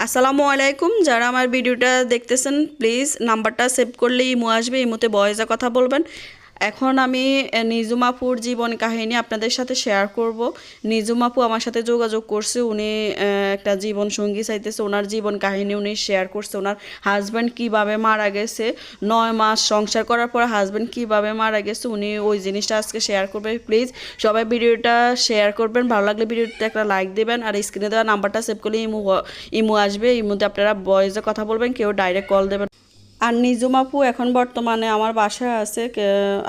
আসসালামু আলাইকুম। যারা আমার ভিডিওটা দেখতেছেন প্লিজ নাম্বারটা সেভ করলে ইমো আসবে, ইমোতে ভয়েসে কথা বলবেন। এখন আমি নিজুম আপুর জীবন কাহিনী আপনাদের সাথে শেয়ার করব। নিজুম আপু আমার সাথে যোগাযোগ করছে, উনি একটা জীবন সঙ্গী চাইতেছে, ওনার জীবন কাহিনী উনি শেয়ার করছে। ওনার হাজব্যান্ড কিভাবে মারা গেছে, 9 মাস সংসার করার পর হাজব্যান্ড কিভাবে মারা গেছে, উনি ওই জিনিসটা আজকে শেয়ার করবে। প্লিজ সবাই ভিডিওটা শেয়ার করবেন, ভালো লাগলে ভিডিওতে একটা লাইক দেবেন। আর স্ক্রিনে দেওয়া নাম্বারটা সেভ করলে ইমো আসবে, ইমোতে আপনারা ভয়েসে কথা বলবেন, কেউ ডাইরেক্ট কল দেবেন। আর নিজুম আপু এখন বর্তমানে আমার বাসায় আছে।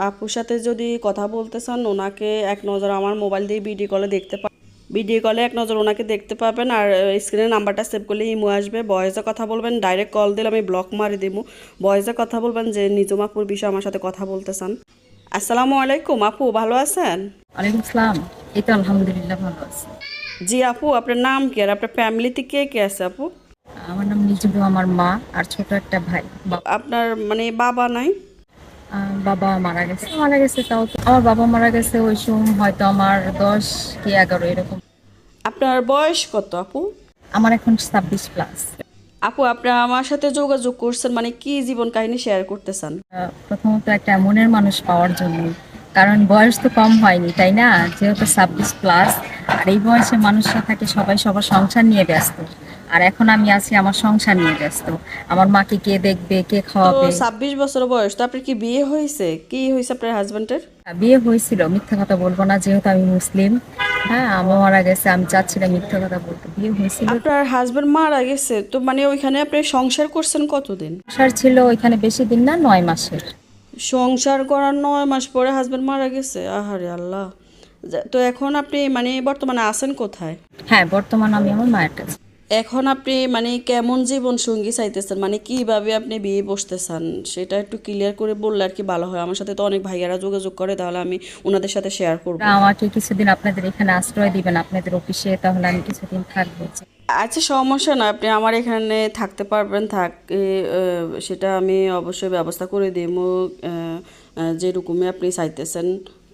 আপুর সাথে যদি কথা বলতে চান ওনাকে এক নজর আমার মোবাইল দিয়ে ভিডিও কলে দেখতে পাবেন, ভিডিও কলে এক নজর ওনাকে দেখতে পাবেন। আর স্ক্রিনে নাম্বারটা সেভ করলে ইমো আসবে, ভয়েসে কথা বলবেন। ডাইরেক্ট কল দিলে আমি ব্লক মারি দেবো। ভয়েসে কথা বলবেন যে নিজুম আপুর বিষয়ে আমার সাথে কথা বলতে চান। আসসালামু আলাইকুম আপু, ভালো আছেন? ওয়ালাইকুম আসসালাম। এই তো আলহামদুলিল্লাহ ভালো আছি। জি আপু, আপনার নাম কি আর আপনার ফ্যামিলিতে কে কে আছে আপু? আমার নাম নিজুবু, আমার মা আর ছোট একটা ভাই। আপনার মানে বাবা নাই? বাবা মারা গেছে তাও তো আমার বাবা মারা গেছে ওই সময় হয়তো আমার 10 কি 11 এরকম। আপনার বয়স কত আপু? আমার এখন 26+। আপু আপনি আমার সাথে যোগাযোগ করছেন মানে কি জীবন কাহিনী শেয়ার করতে চান? প্রথমত একটা মনের মানুষ পাওয়ার জন্য, কারণ বয়স তো কম হয়নি তাই না, যেহেতু 26+। আর এই বয়সে মানুষরা থাকে সবাই সবার সংসার নিয়ে ব্যস্ত, আর এখন আমি আছি আমার সংসার নিয়ে ব্যস্ত। আমার মাকে কে দেখবে, কে তো খাওয়াবে। 26 বছর বয়স, তো আপনার কি বিয়ে হয়েছে? কি হয়েছে আপনার হাজবেন্ডের? বিয়ে হয়েছিল, মিথ্যা কথা বলবো না, যেহেতু আমি মুসলিম। হ্যাঁ, আমার মারা গেছে, আমি চাচ্ছিলাম মিথ্যা কথা বলতে। বিয়ে হয়েছিল, আপনার হাজবেন্ড মারা গেছে, তো মানে ওইখানে আপনি সংসার করছেন কতদিন? সংসার ছিল ওইখানে বেশি দিন না, 9 মাসের। সংসার করার 9 মাস পরে হাজবেন্ড মারা গেছে, আহারে আল্লাহ। তো এখন আপনি মানে বর্তমানে আছেন কোথায়? হ্যাঁ, বর্তমান আমি আমার মায়ের কাছে। এখন আপনি মানে কেমন জীবন সঙ্গী চাইতেছেন, মানে কিভাবে আপনি বিয়ে বসতে চান সেটা একটু ক্লিয়ার করে বললে আর কি ভালো হয়। আমার সাথে তো অনেক ভাইয়ারা যোগাযোগ করে, তাহলে আমি ওনাদের সাথে শেয়ার করব। আমাকে কিছুদিন আপনাদের এখানে আশ্রয় দিবেন, আপনাদের অফিসে, তাহলে আমি কিছুদিন থাকবো। আচ্ছা সমস্যা না, আপনি আমার এখানে থাকতে পারবেন। সেটা আমি অবশ্যই ব্যবস্থা করে দেবো, যেরকমই আপনি চাইতেছেন।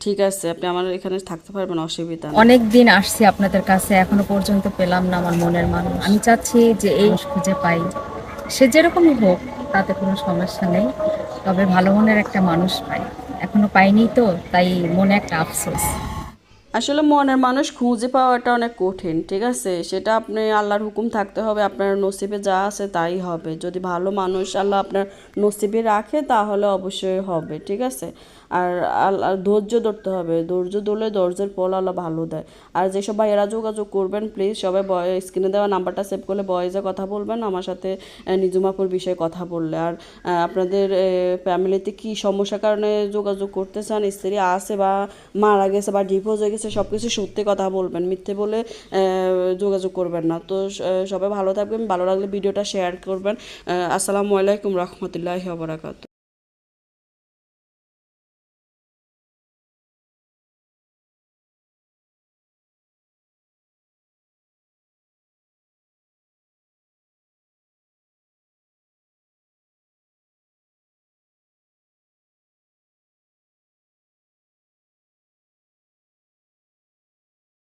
ঠিক আছে, আপনি আমার এখানে থাকতে পারবেন, অসুবিধা নেই। অনেক দিন আসছি আপনাদের কাছে, এখনো পর্যন্ত পেলাম না আমার মনের মানুষ। আমি চাচ্ছি যে এই খুঁজে পাই, সে যেরকমই হোক তাতে কোনো সমস্যা নেই, তবে ভালো মনের একটা মানুষ পাই। এখনো পাইনি তো, তাই মনে একটা আফসোস। আসলে মনের মানুষ খুঁজে পাওয়াটা অনেক কঠিন, ঠিক আছে? সেটা আপনি আল্লাহর হুকুম থাকতে হবে, আপনার নসিবে যা আছে তাই হবে। যদি ভালো মানুষ আল্লাহ আপনার নসিবে রাখে তাহলে অবশ্যই হবে, ঠিক আছে? আর আল্লাহ ধৈর্য ধরতে হবে, ধৈর্য ধরলে ধৈর্যের ফল আল্লাহ ভালো দেয়। আর যেসব ভাইয়েরা যোগাযোগ করবেন প্লিজ সবাই স্ক্রিনে দেওয়া নাম্বারটা সেভ করলে বয়েজে কথা বলবেন আমার সাথে, নিজুমাপুর বিষয়ে কথা বললে। আর আপনাদের ফ্যামিলিতে কি সমস্যার কারণে যোগাযোগ করতে চান, স্ত্রী আছে বা মারা গেছে বা ডিভোর্স হয়ে গেছে, সব কিছু সত্যি কথা বলবেন, মিথ্যে বলে যোগাযোগ করবেন না। তো সবাই ভালো থাকবেন, ভালো লাগলে ভিডিওটা শেয়ার করবেন। আসসালামু আলাইকুম রহমতুল্লাহি ওয়া বারাকাতুহু।